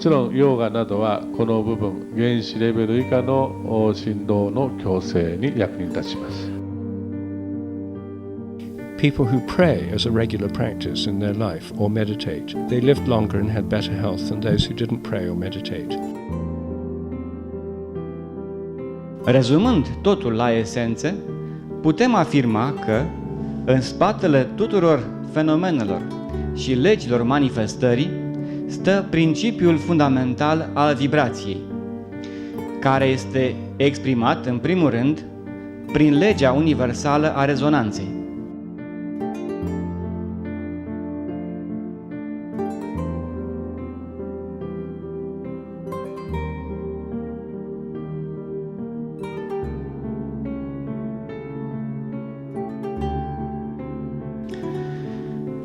ちろん溶岩などはこの部分原子レベル以下の振動の矯正に役に立ちます。People who pray as a regular practice in their life or meditate, they lived longer and had better health than those who didn't pray or meditate. Rezumând totul la esențe, putem afirma că în spatele tuturor fenomenelor și legilor manifestării stă principiul fundamental al vibrației, care este exprimat în primul rând prin legea universală a rezonanței.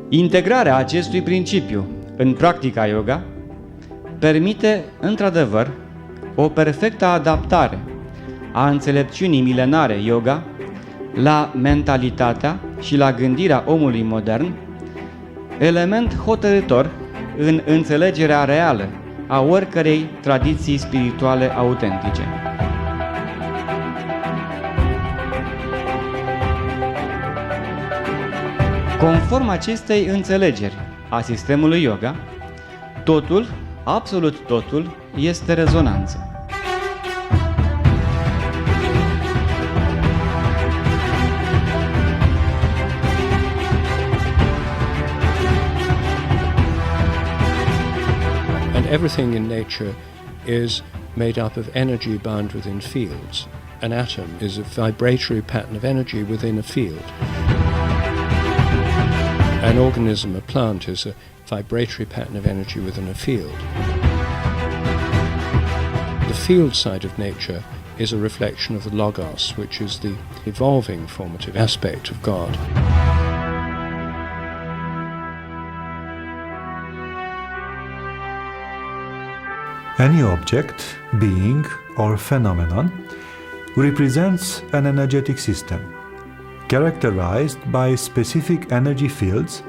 Integrarea acestui principiu în practica yoga permite, într-adevăr, o perfectă adaptare a înțelepciunii milenare yoga la mentalitatea și la gândirea omului modern, element hotărâtor în înțelegerea reală a oricărei tradiții spirituale autentice. Conform acestei înțelegeri a sistemului yoga, totul, absolut totul, este rezonanță. And everything in nature is made up of energy bound within fields. An atom is a vibratory pattern of energy within a field. An organism, a plant, is a vibratory pattern of energy within a field. The field side of nature is a reflection of the logos, which is the evolving formative aspect of God. Any object, being, or phenomenon represents an energetic system, characterized by specific energy fields,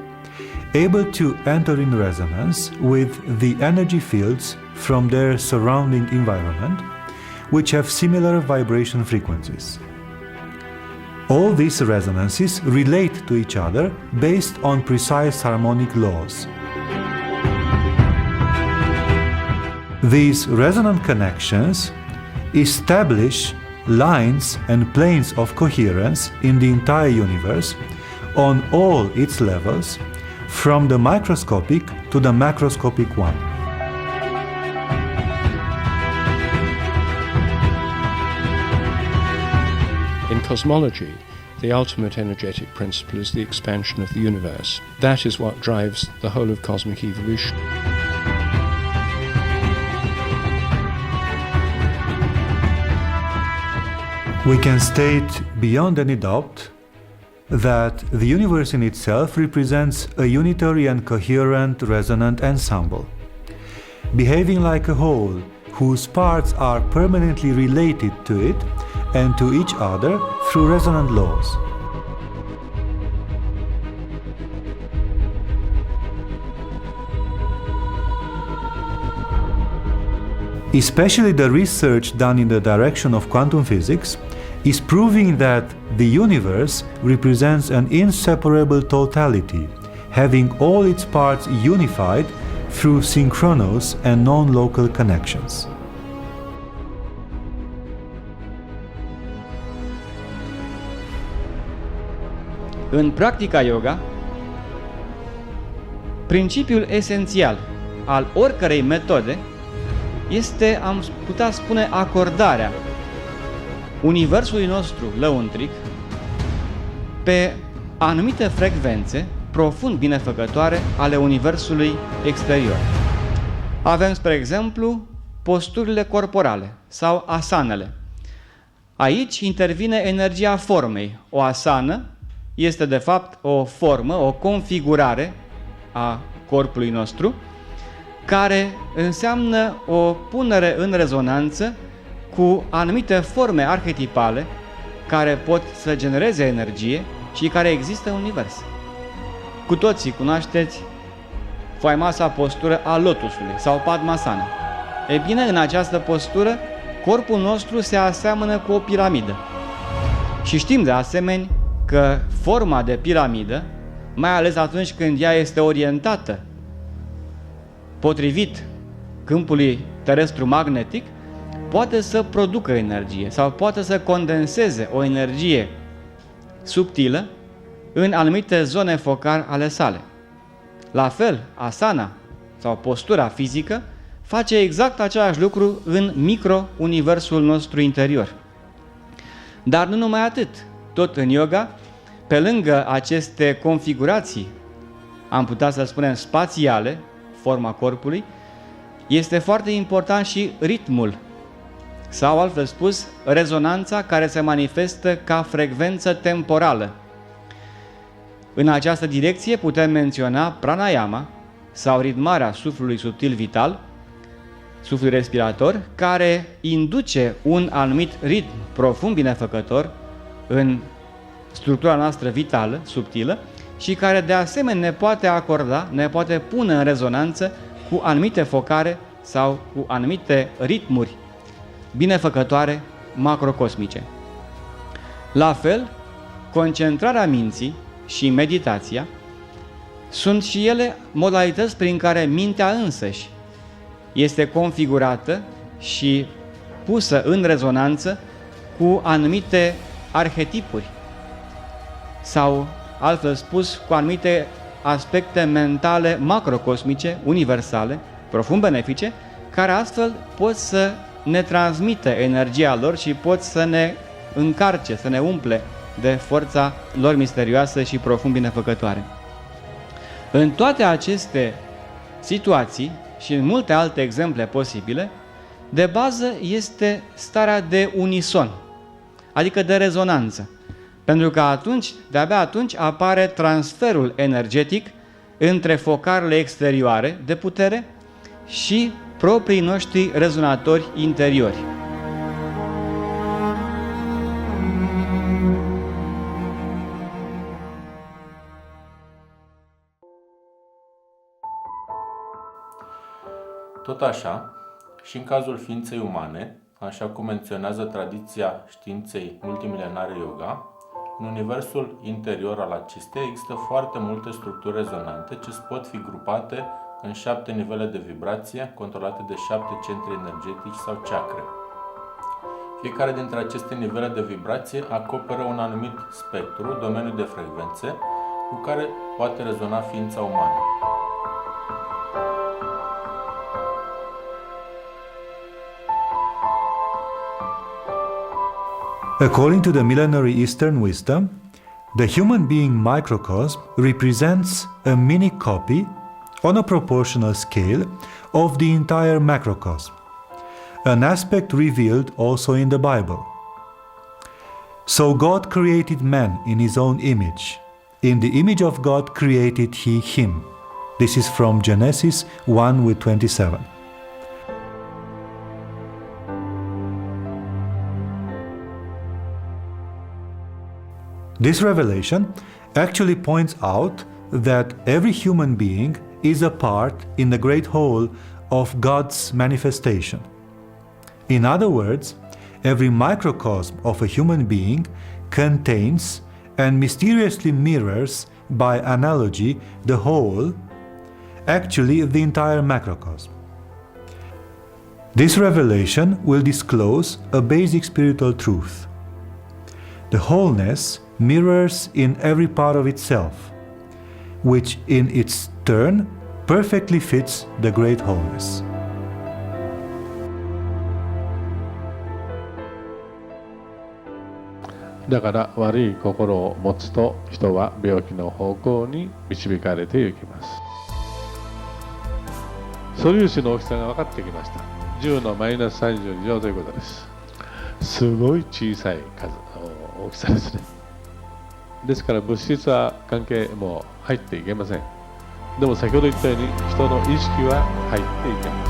able to enter in resonance with the energy fields from their surrounding environment, which have similar vibration frequencies. All these resonances relate to each other based on precise harmonic laws. These resonant connections establish lines and planes of coherence in the entire universe on all its levels, from the microscopic to the macroscopic one. In cosmology, the ultimate energetic principle is the expansion of the universe. That is what drives the whole of cosmic evolution. We can state beyond any doubt that the universe in itself represents a unitary and coherent resonant ensemble, behaving like a whole whose parts are permanently related to it and to each other through resonant laws. Especially the research done in the direction of quantum physics is proving that the universe represents an inseparable totality, having all its parts unified through synchronous and non-local connections. În practica yoga, principiul esențial al oricărei metode este, am putea spune, acordarea universului nostru lăuntric pe anumite frecvențe profund binefăcătoare ale universului exterior. Avem, spre exemplu, posturile corporale sau asanele. Aici intervine energia formei. O asană este de fapt o formă, o configurare a corpului nostru, care înseamnă o punere în rezonanță cu anumite forme arhetipale care pot să genereze energie și care există în univers. Cu toții cunoașteți faimoasa postură a lotusului sau Padmasana. E bine, în această postură, corpul nostru se aseamănă cu o piramidă. Și știm de asemenea că forma de piramidă, mai ales atunci când ea este orientată potrivit câmpului terestru magnetic, poate să producă energie sau poate să condenseze o energie subtilă în anumite zone focare ale sale. La fel, asana sau postura fizică face exact același lucru în micro-universul nostru interior. Dar nu numai atât, tot în yoga, pe lângă aceste configurații, am putea să spunem spațiale, forma corpului, este foarte important și ritmul, sau altfel spus, rezonanța care se manifestă ca frecvență temporală. În această direcție putem menționa pranayama sau ritmarea suflului subtil vital, suflul respirator, care induce un anumit ritm profund binefăcător în structura noastră vitală, subtilă, și care de asemenea ne poate acorda, ne poate pune în rezonanță cu anumite focare sau cu anumite ritmuri binefăcătoare macrocosmice. La fel, concentrarea minții și meditația sunt și ele modalități prin care mintea însăși este configurată și pusă în rezonanță cu anumite arhetipuri sau, altfel spus, cu anumite aspecte mentale macrocosmice, universale, profund benefice, care astfel pot să ne transmită energia lor și pot să ne încarce, să ne umple de forța lor misterioasă și profund binefăcătoare. În toate aceste situații și în multe alte exemple posibile, de bază este starea de unison, adică de rezonanță, pentru că atunci, de-abia atunci apare transferul energetic între focarele exterioare de putere și proprii noștri rezonatori interiori. Tot așa, și în cazul ființei umane, așa cum menționează tradiția științei multimilenare yoga, în universul interior al acesteia există foarte multe structuri rezonante ce pot fi grupate în 7 nivele de vibrație controlate de 7 centri energetici sau chakre. Fiecare dintre aceste nivele de vibrație acoperă un anumit spectru, domeniu de frecvențe, cu care poate rezona ființa umană. According to the millenary Eastern wisdom, the human being microcosm represents a mini copy on a proportional scale of the entire macrocosm, an aspect revealed also in the Bible. So God created man in his own image. In the image of God created he him. This is from Genesis 1:27. This revelation actually points out that every human being is a part in the great whole of God's manifestation. In other words, every microcosm of a human being contains and mysteriously mirrors, by analogy, the whole, actually the entire macrocosm. This revelation will disclose a basic spiritual truth. The wholeness mirrors in every part of itself, which in its turn perfectly fits the great wholeness. "だから悪い心を持つと人は病気の方向に導かれていきます。素粒子の大きさが分かってきました。10のマイナス32乗ということです。すごい小さい大きさですね。ですから物質は関係も入っていけません。でも先ほど言ったように人の意識は入っていけま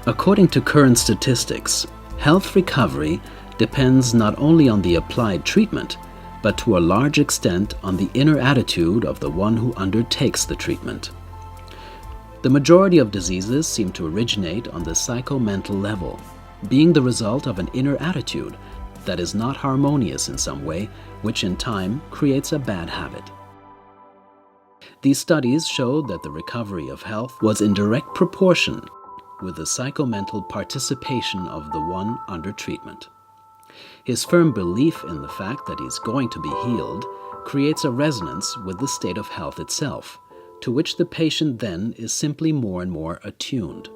す。According to current statistics, health recovery depends not only on the applied treatment, but to a large extent on the inner attitude of the one who undertakes the treatment. The majority of diseases seem to originate on the psychomental level, being the result of an inner attitude that is not harmonious in some way, which in time creates a bad habit. These studies showed that the recovery of health was in direct proportion with the psychomental participation of the one under treatment. His firm belief in the fact that he's going to be healed creates a resonance with the state of health itself, to which the patient then is simply more and more attuned.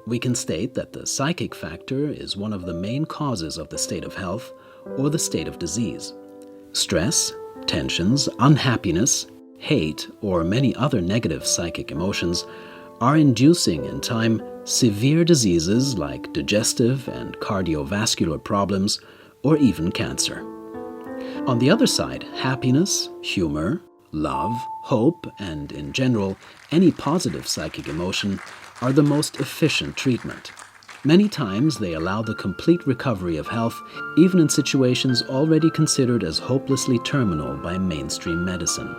We can state that the psychic factor is one of the main causes of the state of health or the state of disease. Stress, tensions, unhappiness, hate, or many other negative psychic emotions are inducing in time severe diseases like digestive and cardiovascular problems or even cancer. On the other side, happiness, humor, love, hope, and in general, any positive psychic emotion are the most efficient treatment. Many times they allow the complete recovery of health, even in situations already considered as hopelessly terminal by mainstream medicine.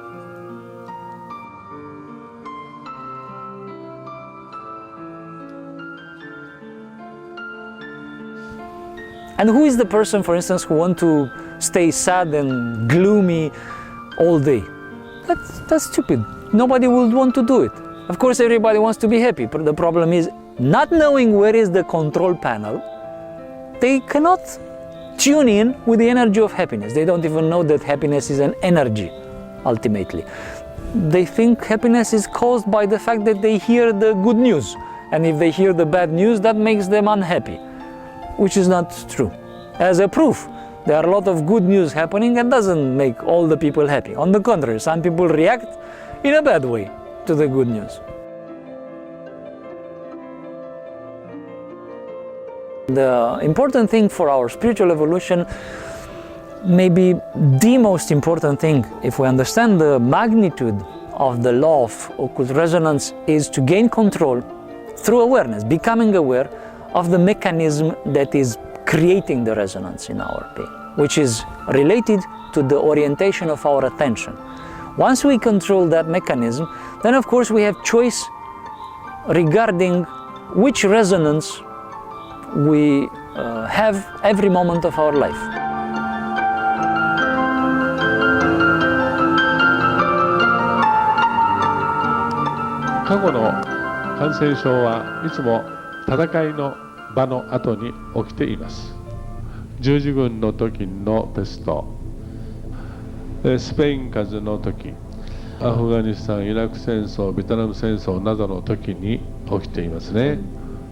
And who is the person, for instance, who wants to stay sad and gloomy all day? That's stupid. Nobody would want to do it. Of course, everybody wants to be happy, but the problem is, not knowing where is the control panel, they cannot tune in with the energy of happiness. They don't even know that happiness is an energy, ultimately. They think happiness is caused by the fact that they hear the good news. And if they hear the bad news, that makes them unhappy, which is not true. As a proof, there are a lot of good news happening and doesn't make all the people happy. On the contrary, some people react in a bad way to the good news. The important thing for our spiritual evolution, maybe the most important thing, if we understand the magnitude of the law of occult resonance, is to gain control through awareness, becoming aware of the mechanism that is creating the resonance in our being, which is related to the orientation of our attention. Once we control that mechanism, then of course we have choice regarding which resonance we have every moment of our life. 過去の感染症はいつも戦いの場の後に起きています。十字軍の時のペスト、スペイン風邪の時、アフガニスタン、イラク戦争、ベトナム戦争などの時に起きていますね。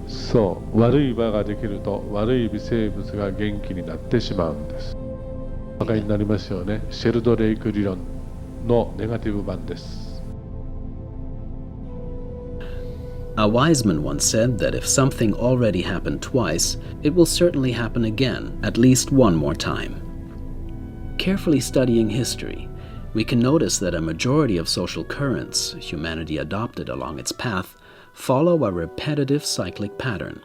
そう、悪い場ができると悪い微生物が元気になってしまうんです。お分かりになりますよね。シェルドレイク理論のネガティブ版です。A wise man once said that if something already happened twice, it will certainly happen again, at least one more time. Carefully studying history, we can notice that a majority of social currents humanity adopted along its path follow a repetitive cyclic pattern.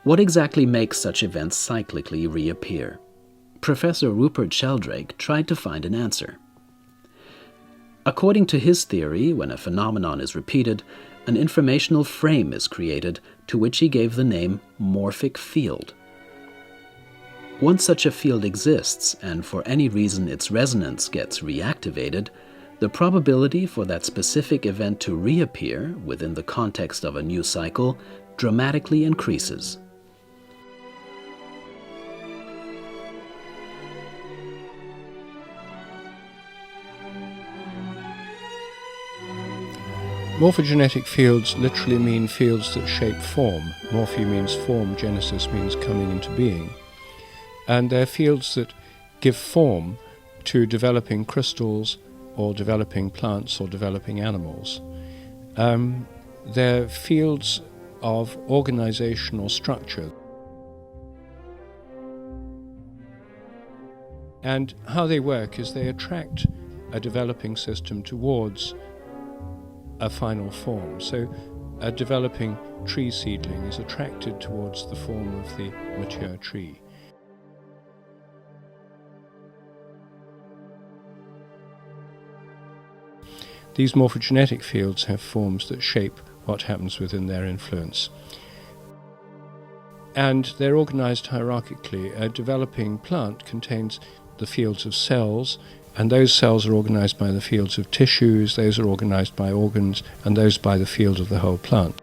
What exactly makes such events cyclically reappear? Professor Rupert Sheldrake tried to find an answer. According to his theory, when a phenomenon is repeated, an informational frame is created to which he gave the name morphic field. Once such a field exists, and for any reason its resonance gets reactivated, the probability for that specific event to reappear within the context of a new cycle dramatically increases. Morphogenetic fields literally mean fields that shape form. Morphe means form, genesis means coming into being. And they're fields that give form to developing crystals or developing plants or developing animals. They're fields of organizational structure. And how they work is they attract a developing system towards a final form. So a developing tree seedling is attracted towards the form of the mature tree. these morphogenetic fields have forms that shape what happens within their influence. And they're organized hierarchically. A developing plant contains the fields of cells, and those cells are organized by the fields of tissues, those are organized by organs, and those by the field of the whole plant.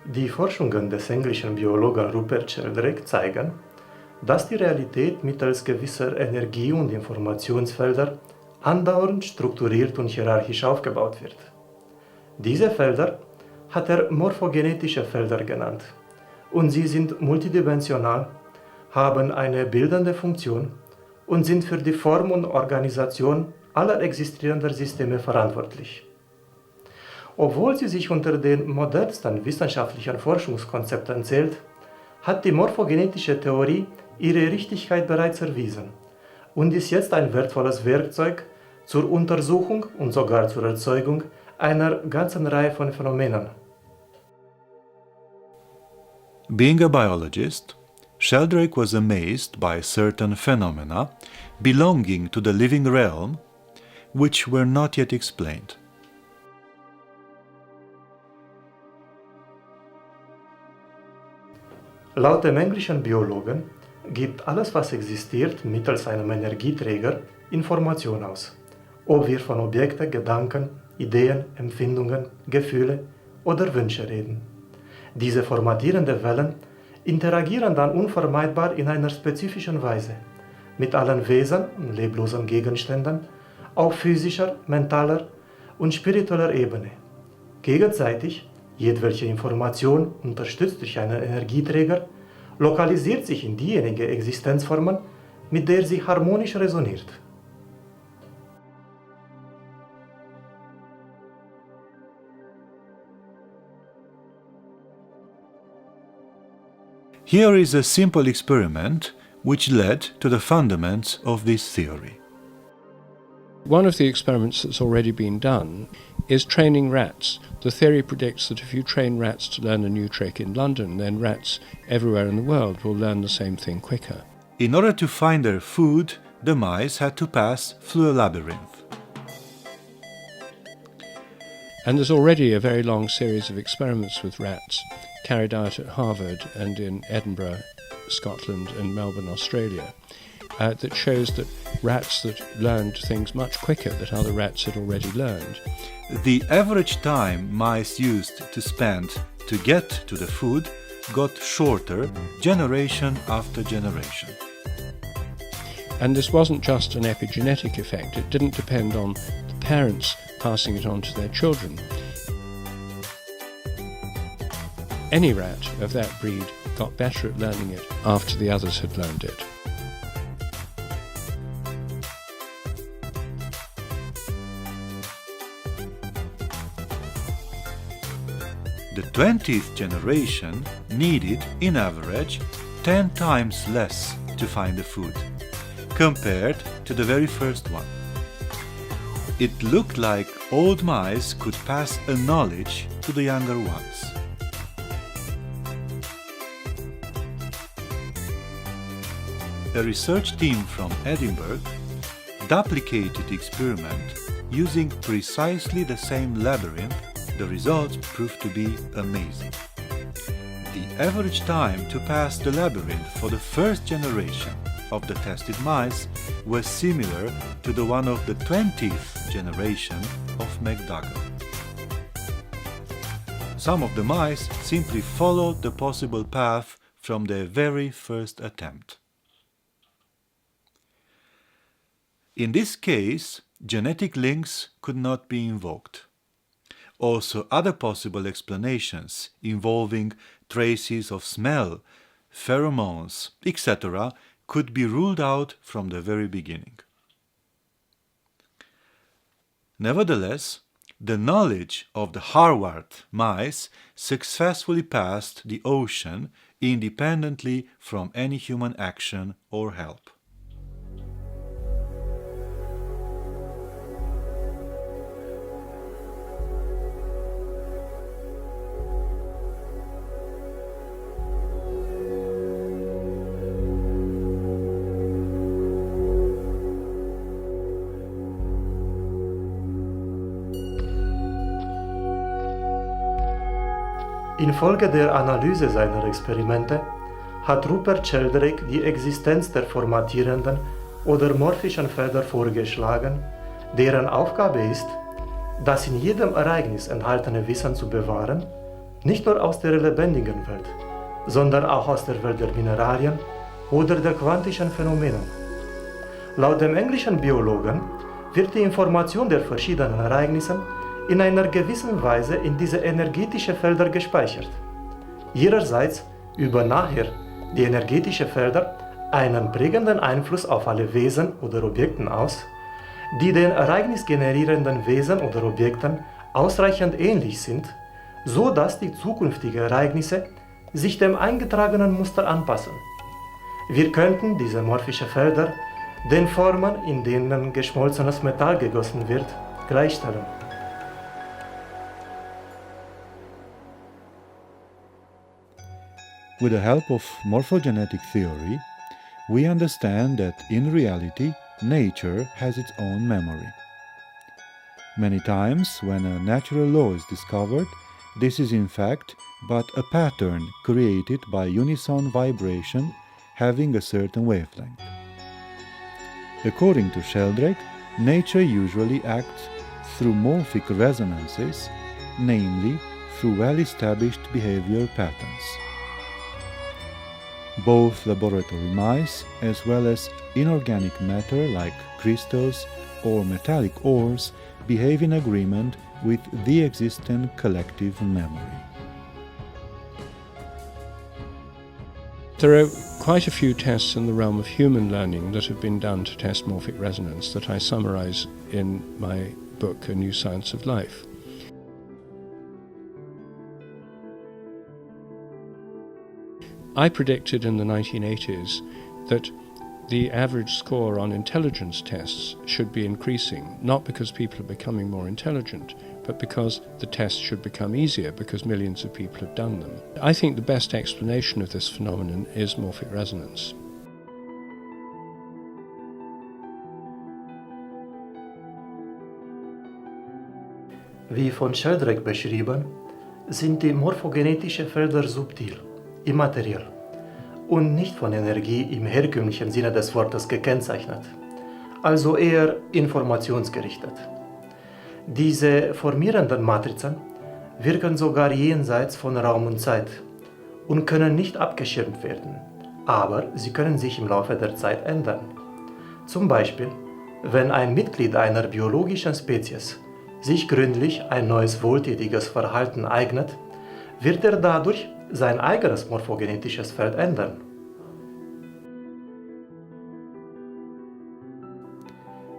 Die Forschungen des englischen Biologen Rupert Sheldrake zeigen, dass die Realität mittels gewisser Energie- und Informationsfelder andauernd strukturiert und hierarchisch aufgebaut wird. Diese Felder hat er morphogenetische Felder genannt, und sie sind multidimensional, haben eine bildende Funktion und sind für die Form und Organisation aller existierenden Systeme verantwortlich. Obwohl sie sich unter den modernsten wissenschaftlichen Forschungskonzepten zählt, hat die morphogenetische Theorie ihre Richtigkeit bereits erwiesen und ist jetzt ein wertvolles Werkzeug zur Untersuchung und sogar zur Erzeugung einer ganzen Reihe von Phänomenen. Being a biologist, Sheldrake was amazed by certain phenomena belonging to the living realm which were not yet explained. Laut dem englischen Biologen gibt alles, was existiert, mittels einem Energieträger Information aus, ob wir von Objekten, Gedanken, Ideen, Empfindungen, Gefühle oder Wünsche reden. Diese formatierenden Wellen interagieren dann unvermeidbar in einer spezifischen Weise mit allen Wesen und leblosen Gegenständen auf physischer, mentaler und spiritueller Ebene. Gegenseitig, jedwelche Information, unterstützt durch einen Energieträger, lokalisiert sich in diejenige Existenzformen, mit der sie harmonisch resoniert. Here is a simple experiment which led to the fundaments of this theory. One of the experiments that's already been done is training rats. The theory predicts that if you train rats to learn a new trick in London, then rats everywhere in the world will learn the same thing quicker. In order to find their food, the mice had to pass through a labyrinth. And there's already a very long series of experiments with rats carried out at Harvard and in Edinburgh, Scotland and Melbourne, Australia, that shows that rats that learned things much quicker that other rats had already learned. The average time mice used to spend to get to the food got shorter generation after generation. And this wasn't just an epigenetic effect. It didn't depend on the parents passing it on to their children. Any rat of that breed got better at learning it after the others had learned it. The 20th generation needed, in average, 10 times less to find the food, compared to the very first one. It looked like old mice could pass a knowledge to the younger ones. A research team from Edinburgh duplicated the experiment using precisely the same labyrinth. The results proved to be amazing. The average time to pass the labyrinth for the first generation of the tested mice was similar to the one of the 20th generation of McDougall. Some of the mice simply followed the possible path from their very first attempt. In this case, genetic links could not be invoked. Also, other possible explanations involving traces of smell, pheromones, etc. could be ruled out from the very beginning. Nevertheless, the knowledge of the Harvard mice successfully passed the ocean independently from any human action or help. Infolge der Analyse seiner Experimente hat Rupert Sheldrake die Existenz der formatierenden oder morphischen Felder vorgeschlagen, deren Aufgabe ist, das in jedem Ereignis enthaltene Wissen zu bewahren, nicht nur aus der lebendigen Welt, sondern auch aus der Welt der Mineralien oder der quantischen Phänomene. Laut dem englischen Biologen wird die Information der verschiedenen Ereignisse in einer gewissen Weise in diese energetischen Felder gespeichert. Ihrerseits üben nachher die energetischen Felder einen prägenden Einfluss auf alle Wesen oder Objekten aus, die den ereignisgenerierenden Wesen oder Objekten ausreichend ähnlich sind, so dass die zukünftigen Ereignisse sich dem eingetragenen Muster anpassen. Wir könnten diese morphischen Felder den Formen, in denen geschmolzenes Metall gegossen wird, gleichstellen. With the help of morphogenetic theory, we understand that in reality, nature has its own memory. Many times, when a natural law is discovered, this is in fact but a pattern created by unison vibration having a certain wavelength. According to Sheldrake, nature usually acts through morphic resonances, namely through well-established behavior patterns. Both laboratory mice as well as inorganic matter like crystals or metallic ores behave in agreement with the existing collective memory. There are quite a few tests in the realm of human learning that have been done to test morphic resonance that I summarize in my book, A New Science of Life. I predicted in the 1980s that the average score on intelligence tests should be increasing, not because people are becoming more intelligent, but because the tests should become easier because millions of people have done them. I think the best explanation of this phenomenon is morphic resonance. Wie von Sheldrake beschrieben, sind die morphogenetischen Felder subtil, immateriell und nicht von Energie im herkömmlichen Sinne des Wortes gekennzeichnet, also eher informationsgerichtet. Diese formierenden Matrizen wirken sogar jenseits von Raum und Zeit und können nicht abgeschirmt werden, aber sie können sich im Laufe der Zeit ändern. Zum Beispiel, wenn ein Mitglied einer biologischen Spezies sich gründlich ein neues wohltätiges Verhalten eignet, wird er dadurch sein eigenes morphogenetisches Feld ändern.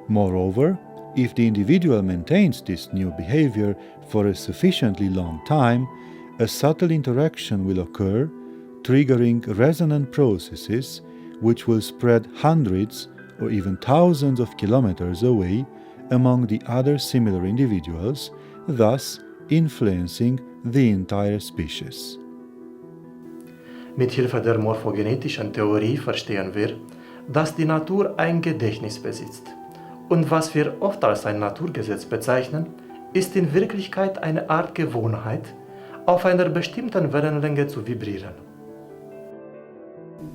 Moreover, if the individual maintains this new behavior for a sufficiently long time, a subtle interaction will occur, triggering resonant processes which will spread hundreds or even thousands of kilometers away among the other similar individuals, thus influencing the entire species. Mit Hilfe der morphogenetischen Theorie verstehen wir, dass die Natur ein Gedächtnis besitzt. Und was wir oft als ein Naturgesetz bezeichnen, ist in Wirklichkeit eine Art Gewohnheit, auf einer bestimmten Wellenlänge zu vibrieren.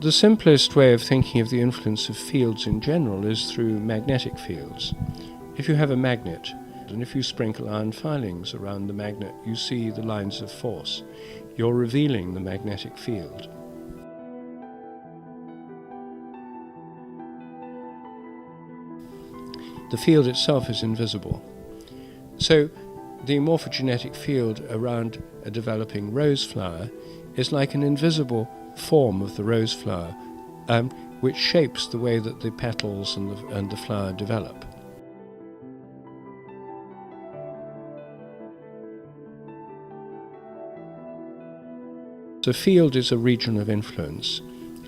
The simplest way of thinking of the influence of fields in general is through magnetic fields. If you have a magnet, and if you sprinkle iron filings around the magnet, you see the lines of force. You're revealing the magnetic field. The field itself is invisible. So the morphogenetic field around a developing rose flower is like an invisible form of the rose flower, which shapes the way that the petals and the flower develop. The field is a region of influence,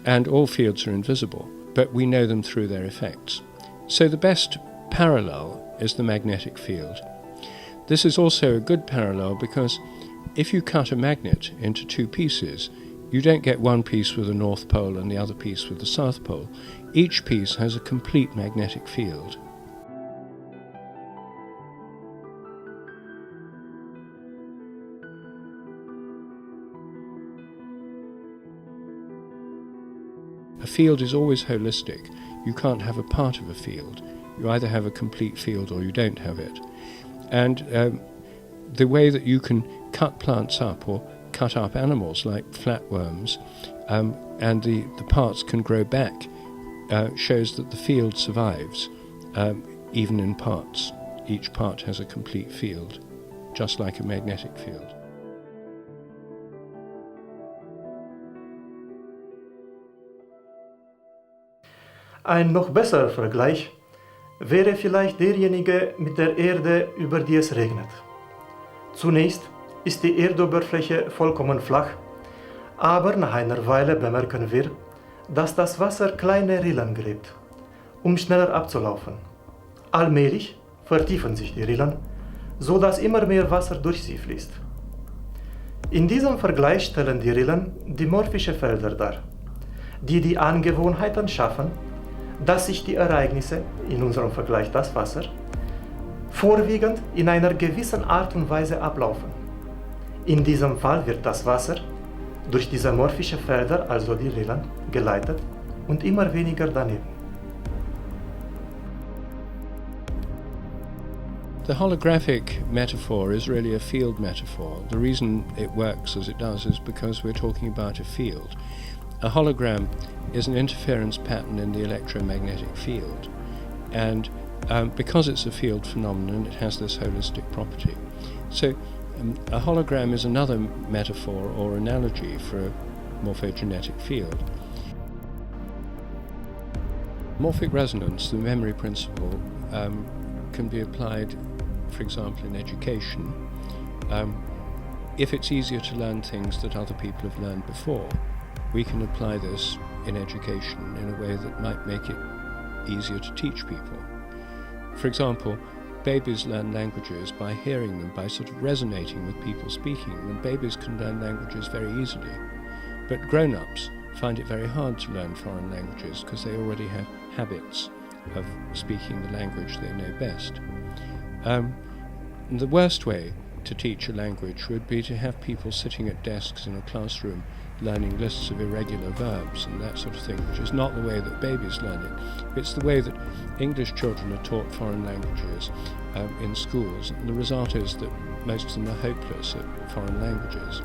and all fields are invisible, but we know them through their effects. So the best parallel is the magnetic field. This is also a good parallel because if you cut a magnet into two pieces, you don't get one piece with the North Pole and the other piece with the South Pole. Each piece has a complete magnetic field. a field is always holistic. You can't have a part of a field. You either have a complete field or you don't have it. And the way that you can cut plants up or cut up animals like flatworms, and the parts can grow back, shows that the field survives, even in parts. Each part has a complete field, just like a magnetic field. Ein noch besserer Vergleich wäre vielleicht derjenige mit der Erde, über die es regnet. Zunächst ist die Erdoberfläche vollkommen flach, aber nach einer Weile bemerken wir, dass das Wasser kleine Rillen gräbt, um schneller abzulaufen. Allmählich vertiefen sich die Rillen, so dass immer mehr Wasser durch sie fließt. In diesem Vergleich stellen die Rillen die morphische Felder dar, die die Angewohnheiten schaffen, dass sich die Ereignisse, in unserem Vergleich das Wasser, vorwiegend in einer gewissen Art und Weise ablaufen. In diesem Fall wird das Wasser durch diese morphische Felder, also die Rillen, geleitet und immer weniger daneben. The holographic metaphor is really a field metaphor. The reason it works as it does is because we're talking about a field. A hologram is an interference pattern in the electromagnetic field, and because it's a field phenomenon, it has this holistic property. So a hologram is another metaphor or analogy for a morphogenetic field. Morphic resonance, the memory principle, can be applied, for example, in education. If it's easier to learn things that other people have learned before, we can apply this in education in a way that might make it easier to teach people. For example, babies learn languages by hearing them, by sort of resonating with people speaking, and babies can learn languages very easily. But grown-ups find it very hard to learn foreign languages because they already have habits of speaking the language they know best. The worst way to teach a language would be to have people sitting at desks in a classroom learning lists of irregular verbs and that sort of thing, which is not the way that babies learn it. It's the way that English children are taught foreign languages in schools, and the result is that most of them are hopeless at foreign languages.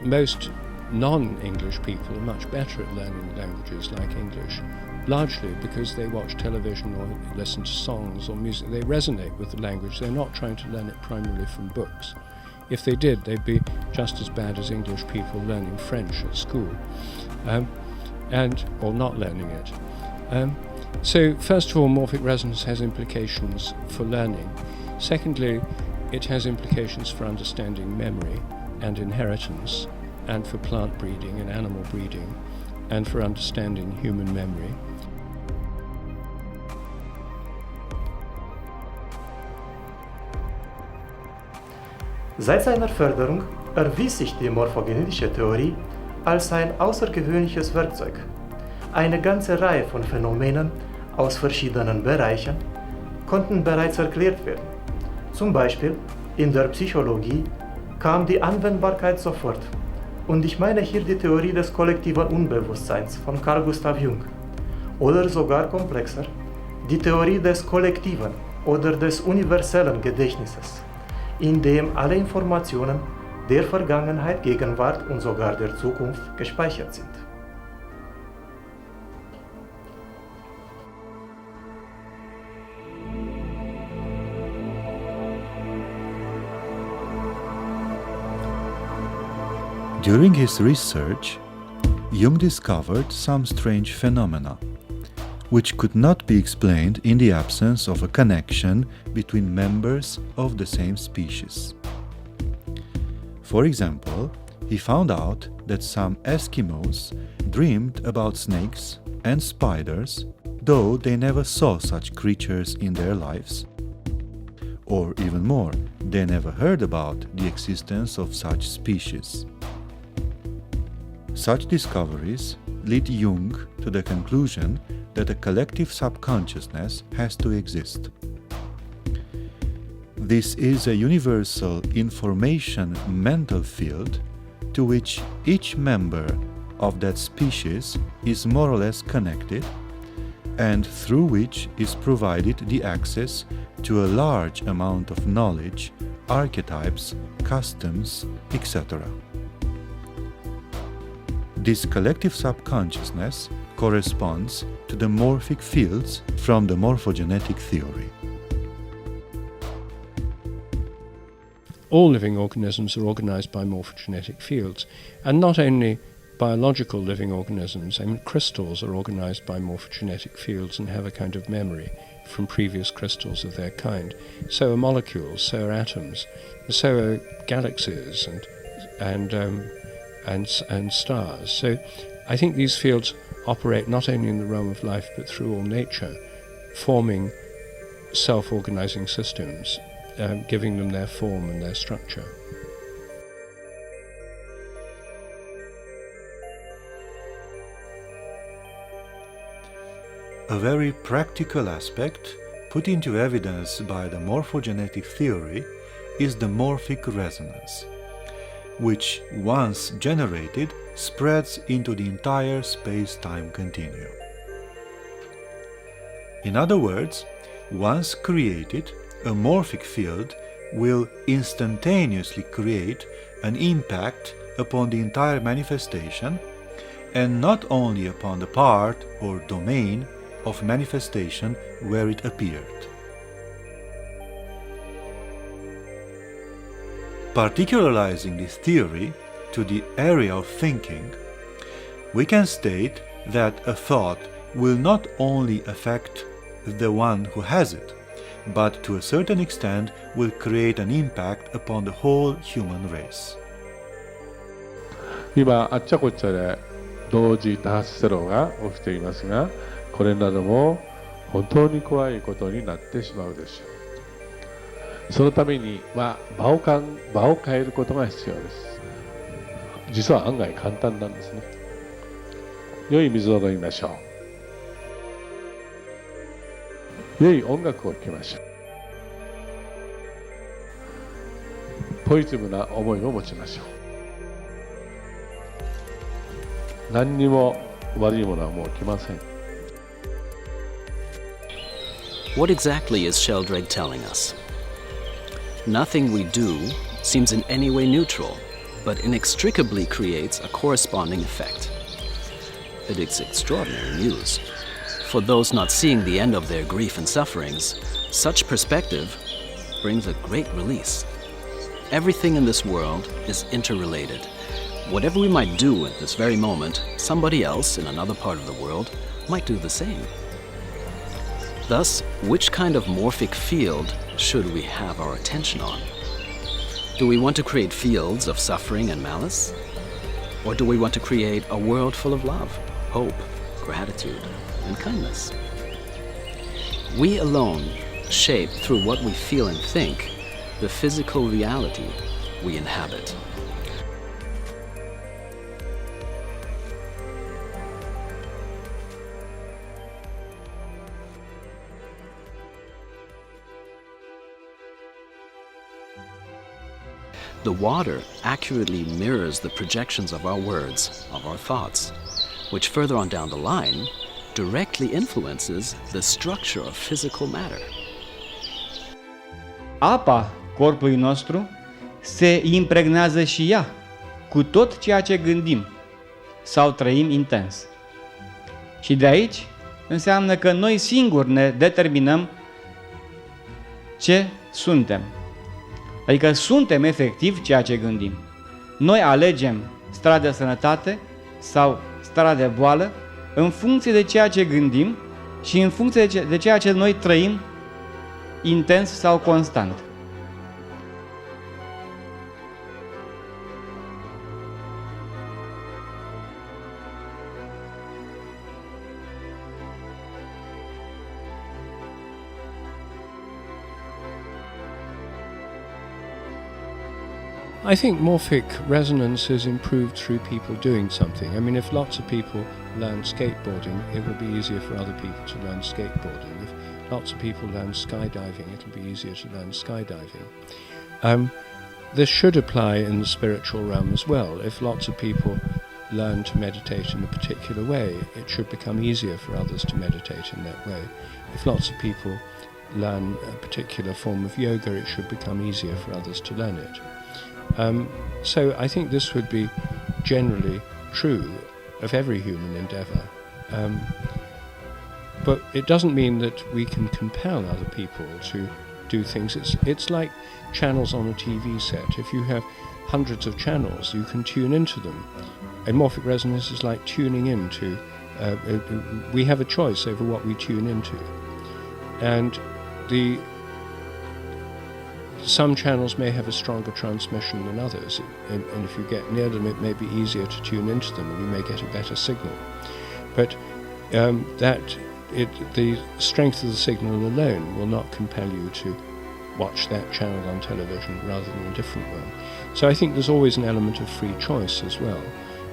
Most non-English people are much better at learning languages like English, largely because they watch television or listen to songs or music. They resonate with the language. They're not trying to learn it primarily from books. If they did, they'd be just as bad as English people learning French at school, or not learning it. So first of all, morphic resonance has implications for learning. Secondly, it has implications for understanding memory and inheritance, and for plant breeding and animal breeding, and for understanding human memory. Seit seiner Förderung erwies sich die morphogenetische Theorie als ein außergewöhnliches Werkzeug. Eine ganze Reihe von Phänomenen aus verschiedenen Bereichen konnten bereits erklärt werden. Zum Beispiel in der Psychologie kam die Anwendbarkeit sofort. Und ich meine hier die Theorie des kollektiven Unbewusstseins von Carl Gustav Jung. Oder sogar komplexer, die Theorie des kollektiven oder des universellen Gedächtnisses, in dem alle Informationen der Vergangenheit, Gegenwart und sogar der Zukunft gespeichert sind. During his research, Jung discovered some strange phenomena, which could not be explained in the absence of a connection between members of the same species. For example, he found out that some Eskimos dreamed about snakes and spiders, though they never saw such creatures in their lives. Or even more, they never heard about the existence of such species. Such discoveries lead Jung to the conclusion that a collective subconsciousness has to exist. This is a universal information mental field to which each member of that species is more or less connected, and through which is provided the access to a large amount of knowledge, archetypes, customs, etc. This collective subconsciousness corresponds to the morphic fields from the morphogenetic theory. All living organisms are organized by morphogenetic fields, and not only biological living organisms. I mean, crystals are organized by morphogenetic fields and have a kind of memory from previous crystals of their kind. So are molecules, so are atoms, so are galaxies and stars. So I think these fields operate not only in the realm of life but through all nature, forming self-organizing systems, giving them their form and their structure. A very practical aspect put into evidence by the morphogenetic theory is the morphic resonance, which, once generated, spreads into the entire space-time continuum. In other words, once created, a morphic field will instantaneously create an impact upon the entire manifestation, and not only upon the part or domain of manifestation where it appeared. Particularizing this theory to the area of thinking, we can state that a thought will not only affect the one who has it, but to a certain extent will create an impact upon the whole human race. 今あっちゃこっちゃで同時多発テロが起きていますが、これなども本当に怖いことになってしまうでしょう。そのためには場を変えることが必要です。実は案外簡単なんですね。良い水を飲みましょう。良い音楽を聴きましょう。ポジティブな思いを持ちましょう。何にも悪いものはもう来ません。What exactly is Sheldrake telling us? Nothing we do seems in any way neutral, but inextricably creates a corresponding effect. It is extraordinary news. For those not seeing the end of their grief and sufferings, such perspective brings a great release. Everything in this world is interrelated. Whatever we might do at this very moment, somebody else in another part of the world might do the same. Thus, which kind of morphic field should we have our attention on? Do we want to create fields of suffering and malice? Or do we want to create a world full of love, hope, gratitude, and kindness? We alone shape through what we feel and think the physical reality we inhabit. The water accurately mirrors the projections of our words, of our thoughts, which further on down the line directly influences the structure of physical matter. Apa corpului nostru se impregnează și ea cu tot ceea ce gândim sau trăim intens. Și de aici înseamnă că noi singuri ne determinăm ce suntem. Adică suntem efectiv ceea ce gândim. Noi alegem starea de sănătate sau starea de boală în funcție de ceea ce gândim și în funcție de ceea ce noi trăim intens sau constant. I think morphic resonance is improved through people doing something. I mean, if lots of people learn skateboarding, it will be easier for other people to learn skateboarding. If lots of people learn skydiving, it will be easier to learn skydiving. This should apply in the spiritual realm as well. If lots of people learn to meditate in a particular way, it should become easier for others to meditate in that way. If lots of people learn a particular form of yoga, it should become easier for others to learn it. So I think this would be generally true of every human endeavour. But it doesn't mean that we can compel other people to do things. It's like channels on a TV set. If you have hundreds of channels, you can tune into them. And morphic resonance is like tuning into. We have a choice over what we tune into. And some channels may have a stronger transmission than others, and if you get near them, it may be easier to tune into them, and you may get a better signal. But the strength of the signal alone will not compel you to watch that channel on television rather than a different one. So I think there's always an element of free choice as well.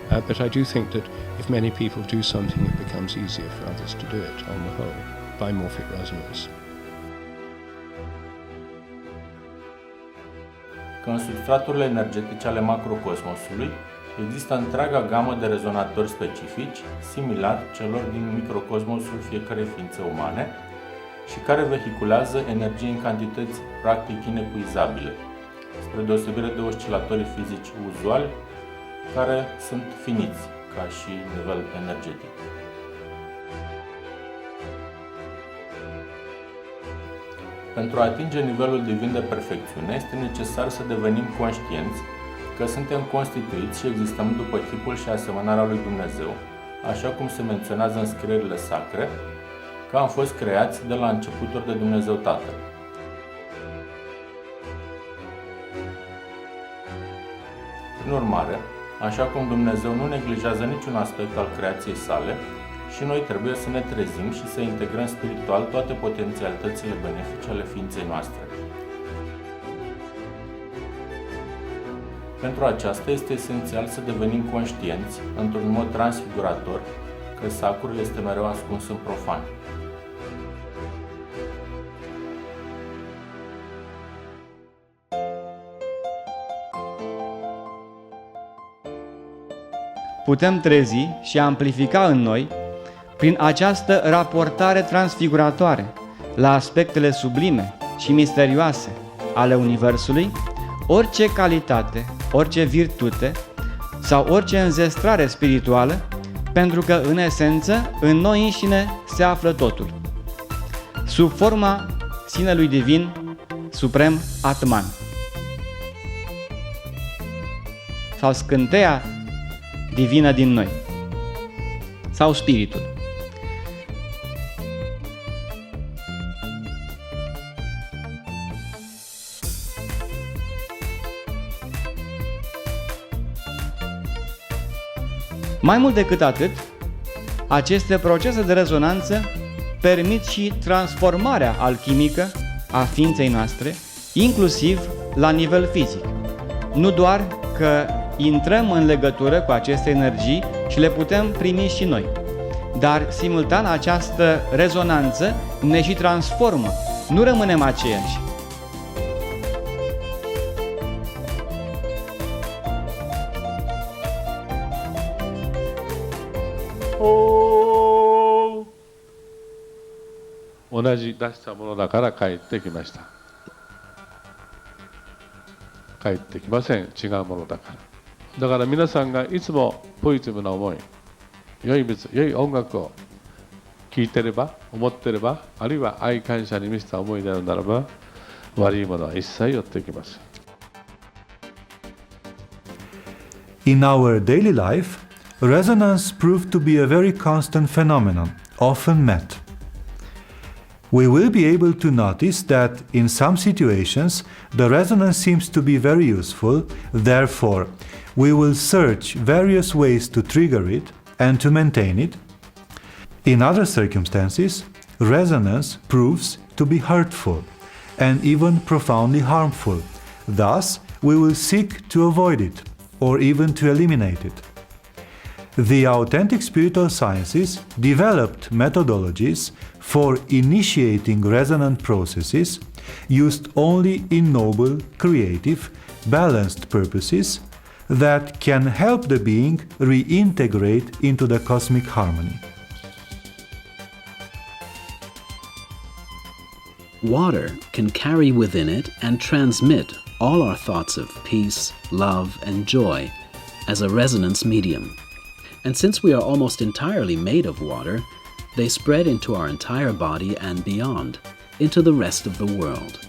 But I do think that if many people do something, it becomes easier for others to do it on the whole, by morphic resonance. Că în substraturile energetice ale macrocosmosului există întreaga gamă de rezonatori specifici, similar celor din microcosmosul fiecărei ființe umane și care vehiculează energie în cantități practic inepuizabile, spre deosebire de oscilatorii fizici uzuali, care sunt finiți ca și nivel energetic. Pentru a atinge nivelul divin de perfecțiune, este necesar să devenim conștienți că suntem constituiți și existăm după chipul și asemănarea lui Dumnezeu, așa cum se menționează în scrierile sacre, că am fost creați de la începuturi de Dumnezeu Tatăl. Prin urmare, așa cum Dumnezeu nu neglijează niciun aspect al creației sale, și noi trebuie să ne trezim și să integrăm spiritual toate potențialitățile benefice ale ființei noastre. Pentru aceasta este esențial să devenim conștienți, într-un mod transfigurator, că sacrul este mereu ascuns în profan. Putem trezi și amplifica în noi, prin această raportare transfiguratoare la aspectele sublime și misterioase ale Universului, orice calitate, orice virtute sau orice înzestrare spirituală, pentru că, în esență, în noi înșine se află totul. Sub forma Sinelui Divin, Suprem Atman. Sau scânteia divină din noi. Sau Spiritul. Mai mult decât atât, aceste procese de rezonanță permit și transformarea alchimică a ființei noastre, inclusiv la nivel fizic. Nu doar că intrăm în legătură cu aceste energii și le putem primi și noi, dar simultan această rezonanță ne și transformă, nu rămânem aceiași.同じ出したものだから帰ってきました。帰ってきません。違うものだから。だから皆さんがいつもポジティブな思い、良い音楽を聴いてれば、思ってれば、あるいは愛感謝に満ちた思いであるならば、悪いものは一切寄ってきません。In our daily life, resonance proved to be a very constant phenomenon, often met. We will be able to notice that in some situations the resonance seems to be very useful, therefore we will search various ways to trigger it and to maintain it. In other circumstances, resonance proves to be hurtful and even profoundly harmful, thus we will seek to avoid it or even to eliminate it. The authentic spiritual sciences developed methodologies for initiating resonant processes used only in noble, creative, balanced purposes, that can help the being reintegrate into the cosmic harmony. Water can carry within it and transmit all our thoughts of peace, love, and joy as a resonance medium. And since we are almost entirely made of water, they spread into our entire body and beyond, into the rest of the world.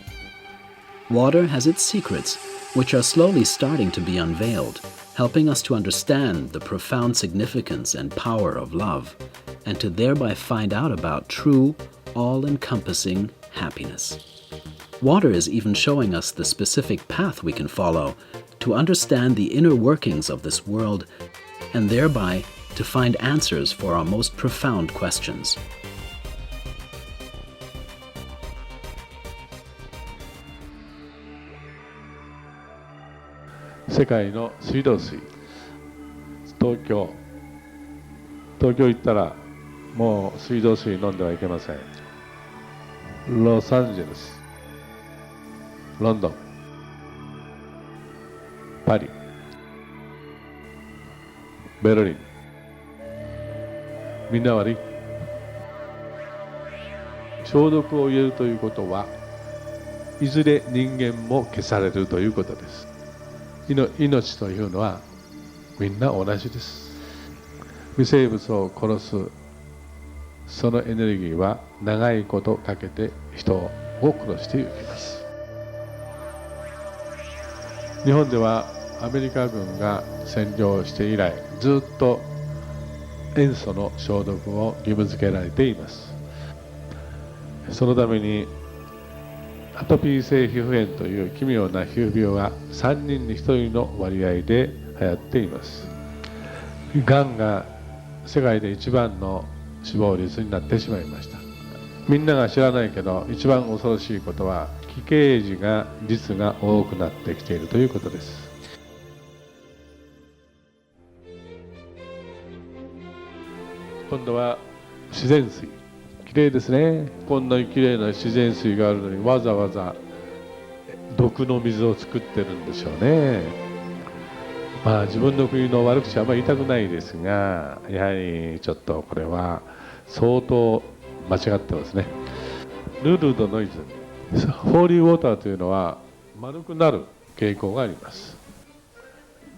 Water has its secrets, which are slowly starting to be unveiled, helping us to understand the profound significance and power of love, and to thereby find out about true, all-encompassing happiness. Water is even showing us the specific path we can follow to understand the inner workings of this world, and thereby to find answers for our most profound questions. Tokyo 行ったらもう水道水飲んではいけません。ロサンゼルス、ロンドン、パリ、ベルリン、みんな悪い。消毒を入れるということはいずれ人間も消されるということです。命というのはみんな同じです。微生物を殺すそのエネルギーは長いことかけて人を殺していきます。日本ではアメリカ軍が占領して以来ずっと塩素の消毒を義務付けられています。そのためにアトピー性皮膚炎という奇妙な皮膚病が3人に1人の割合で流行っています。がんが世界で一番の死亡率になってしまいました。みんなが知らないけど一番恐ろしいことは奇形児が率が多くなってきているということです。今度は自然水、きれいですね。こんなにきれいな自然水があるのにわざわざ毒の水を作ってるんでしょうね。まあ自分の国の悪口はあんまり言いたくないですが、やはりちょっとこれは相当間違ってますね。ルルドの泉、ホーリーウォーターというのは丸くなる傾向があります。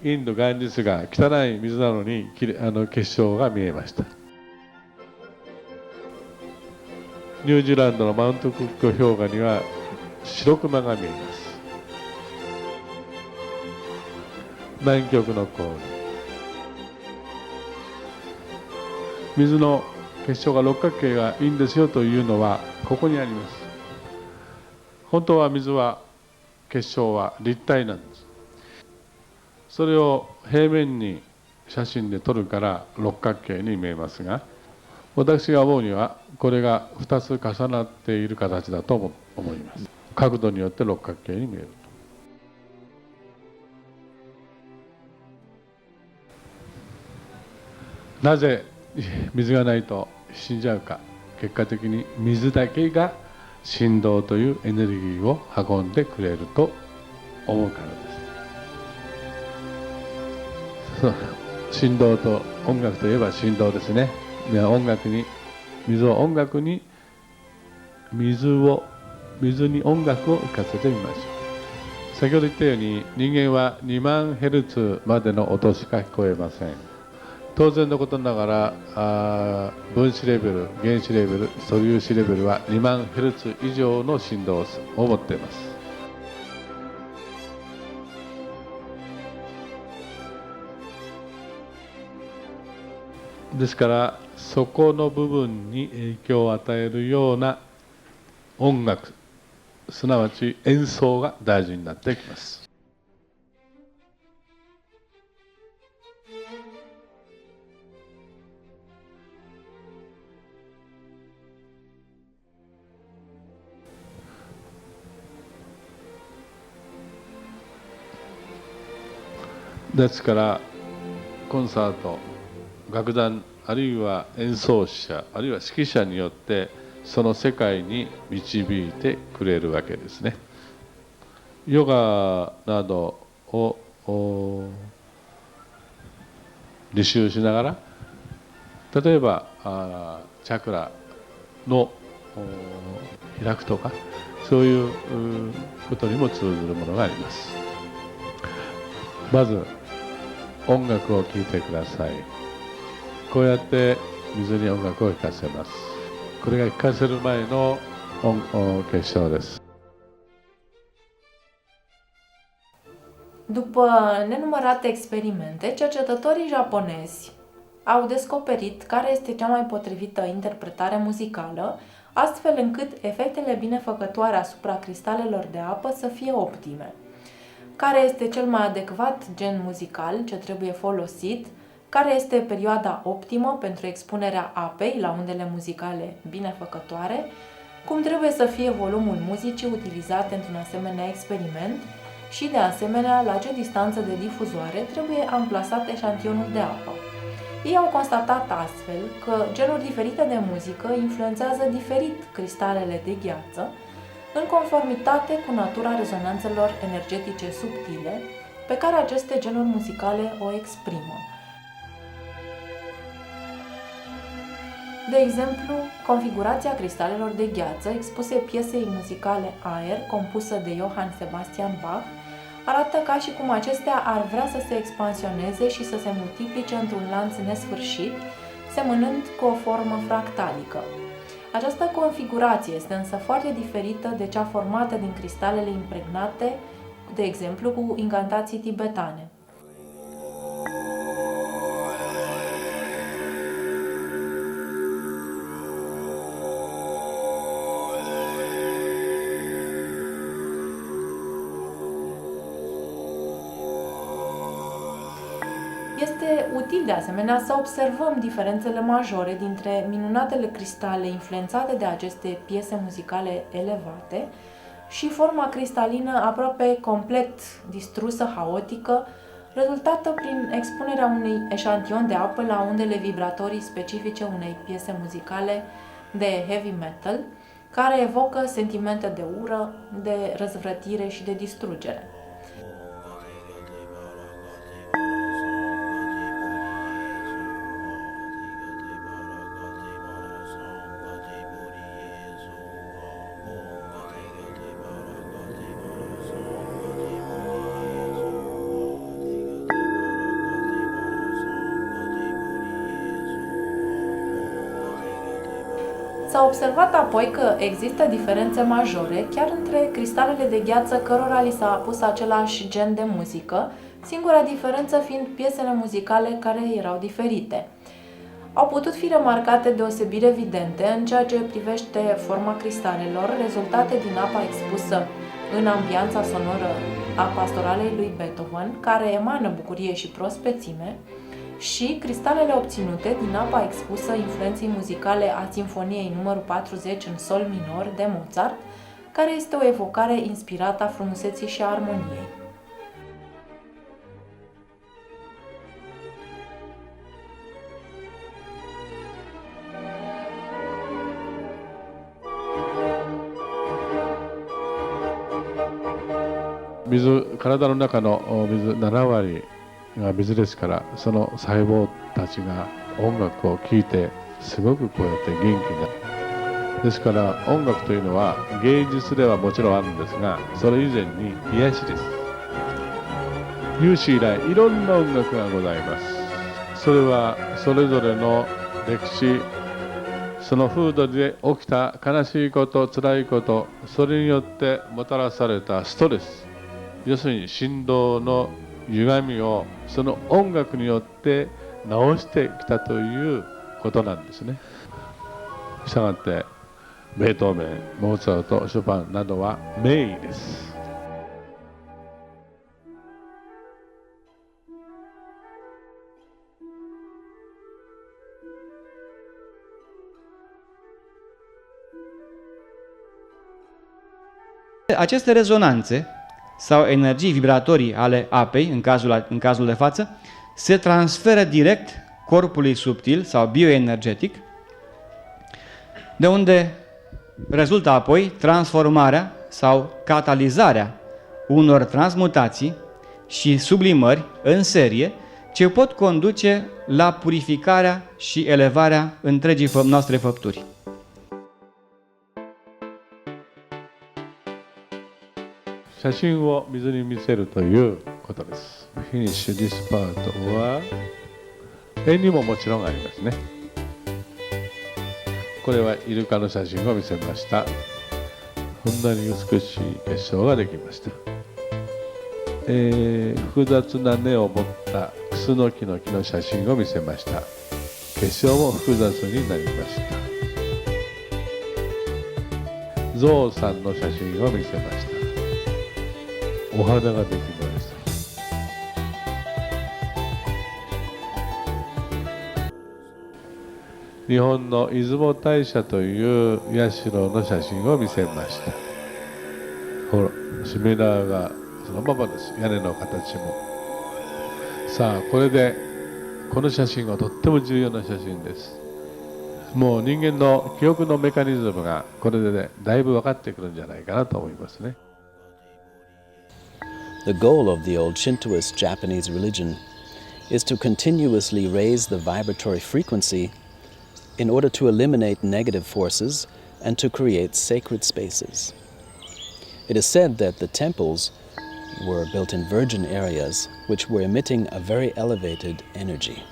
インドガンジスが汚い水なのに結晶が見えました。ニュージーランドのマウントクック氷河には白熊が見えます。南極の氷、水の結晶が六角形がいいんですよというのはここにあります。本当は水は結晶は立体なんです。それを平面に写真で撮るから六角形に見えますが、私が思うにはこれが2つ重なっている形だと思います。角度によって六角形に見える。なぜ水がないと死んじゃうか。結果的に水だけが振動というエネルギーを運んでくれると思うからです。そう、振動と音楽といえば振動ですね。音楽に水を音楽に水に音楽を浮かせてみましょう。先ほど言ったように人間は2万ヘルツまでの音しか聞こえません。当然のことながら分子レベル、原子レベル、素粒子レベルは2万ヘルツ以上の振動を持っています。ですからそこの部分に影響を与えるような音楽、すなわち演奏が大事になってきます。ですからコンサート、楽団、あるいは演奏者、あるいは指揮者によってその世界に導いてくれるわけですね。ヨガなどを履修しながら、例えばチャクラの開くとか、そういうことにも通ずるものがあります。まず音楽を聴いてください。こうやって水に音楽を聴かせます。これが聴かせる前の結晶です。 După nenumărate experimente, cercetătorii japonezi au descoperit care este cea mai potrivită interpretare muzicală, astfel încât efectele binefăcătoare asupra cristalelor de apă să fie optime. Care este cel mai adecvat gen muzical ce trebuie folosit, care este perioada optimă pentru expunerea apei la undele muzicale binefăcătoare, cum trebuie să fie volumul muzicii utilizate într-un asemenea experiment și, de asemenea, la ce distanță de difuzoare trebuie amplasat eșantionul de apă. Ei au constatat astfel că genuri diferite de muzică influențează diferit cristalele de gheață, în conformitate cu natura rezonanțelor energetice subtile pe care aceste genuri muzicale o exprimă. De exemplu, configurația cristalelor de gheață expuse piesei muzicale Aer, compusă de Johann Sebastian Bach, arată ca și cum acestea ar vrea să se expansioneze și să se multiplice într-un lanț nesfârșit, semănând cu o formă fractalică. Această configurație este însă foarte diferită de cea formată din cristalele impregnate, de exemplu cu incantații tibetane. Este util de asemenea să observăm diferențele majore dintre minunatele cristale influențate de aceste piese muzicale elevate și forma cristalină aproape complet distrusă, haotică, rezultată prin expunerea unui eșantion de apă la undele vibratorii specifice unei piese muzicale de heavy metal, care evocă sentimente de ură, de răzvrătire și de distrugere. S-a observat apoi că există diferențe majore chiar între cristalele de gheață cărora li s-a apus același gen de muzică, singura diferență fiind piesele muzicale care erau diferite. Au putut fi remarcate deosebiri evidente în ceea ce privește forma cristalelor rezultate din apa expusă în ambianța sonoră a pastoralei lui Beethoven, care emană bucurie și prospețime, și cristalele obținute din apa expusă influenței muzicale a Sinfoniei numărul 40 în sol minor de Mozart, care este o evocare inspirată a frumuseții și a armoniei.体の中の水7割が水ですから、その細胞たちが音楽を聴いてすごくこうやって元気になる。ですから音楽というのは芸術ではもちろんあるんですが、それ以前に癒しです。有史以来いろんな音楽がございます。それはそれぞれの歴史、その風土で起きた悲しいこと、辛いこと、それによってもたらされたストレス、要するに振動の歪みをその音楽によって直してきたということなんですね。したがってベートーベン、モーツァルト、ショパンなどは名医です。Aceste rezonanțe sau energii vibratorii ale apei, în cazul de față, se transferă direct corpului subtil sau bioenergetic, de unde rezultă apoi transformarea sau catalizarea unor transmutații și sublimări în serie, ce pot conduce la purificarea și elevarea întregii noastre făpturi. Shashin wo mizu ni miseru toいうことです。Finish this part は絵にももちろんありますね。これはイルカの写真を見せました。こんなに美しい結晶ができました。複雑な根を持ったクスノキの木の写真を見せました。結晶も複雑になりました。ゾウさんの写真を見せました。お肌ができました。日本の出雲大社という社の写真を見せました。ほら、しめ縄がそのままです。屋根の形も。さあ、これでこの写真はとっても重要な写真です。もう人間の記憶のメカニズムがこれでね、だいぶ分かってくるんじゃないかなと思いますね。The goal of the old Shintoist Japanese religion is to continuously raise the vibratory frequency in order to eliminate negative forces and to create sacred spaces. It is said that the temples were built in virgin areas which were emitting a very elevated energy.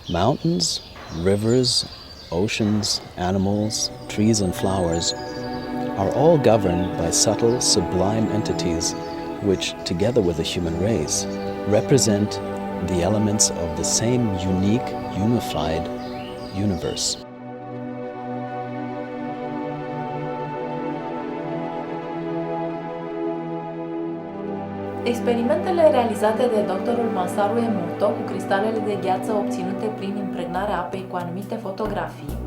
Mountains, rivers, oceans, animals, trees and flowers are all governed by subtle, sublime entities which, together with the human race, represent the elements of the same unique, unified universe. Experimentele realizate de doctorul Masaru Emoto cu cristalele de gheață obținute prin impregnarea apei cu anumite fotografii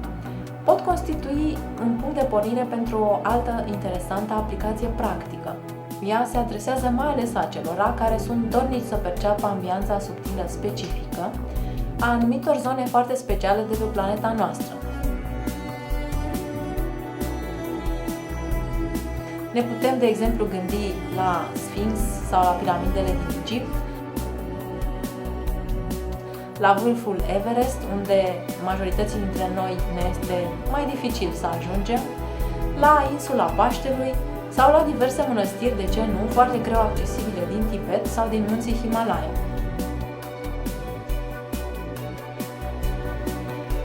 pot constitui un punct de pornire pentru o altă interesantă aplicație practică. Ea se adresează mai ales acelora care sunt dornici să perceapă ambianța subtilă specifică a anumitor zone foarte speciale de pe planeta noastră. Ne putem, de exemplu, gândi la Sfinx sau la piramidele din Egipt, la vârful Everest, unde majorității dintre noi ne este mai dificil să ajungem, la insula Paștelui sau la diverse mănăstiri, de ce nu, foarte greu accesibile din Tibet sau din munții Himalaya.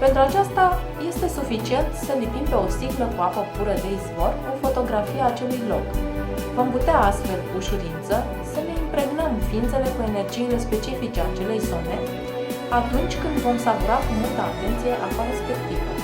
Pentru aceasta este suficient să lipim pe o sticlă cu apă pură de izvor o fotografie a acelui loc. Vom putea astfel cu ușurință să ne impregnăm ființele cu energiile specifice a acelei zone atunci când vom savura cu multă atenție apa respectivă.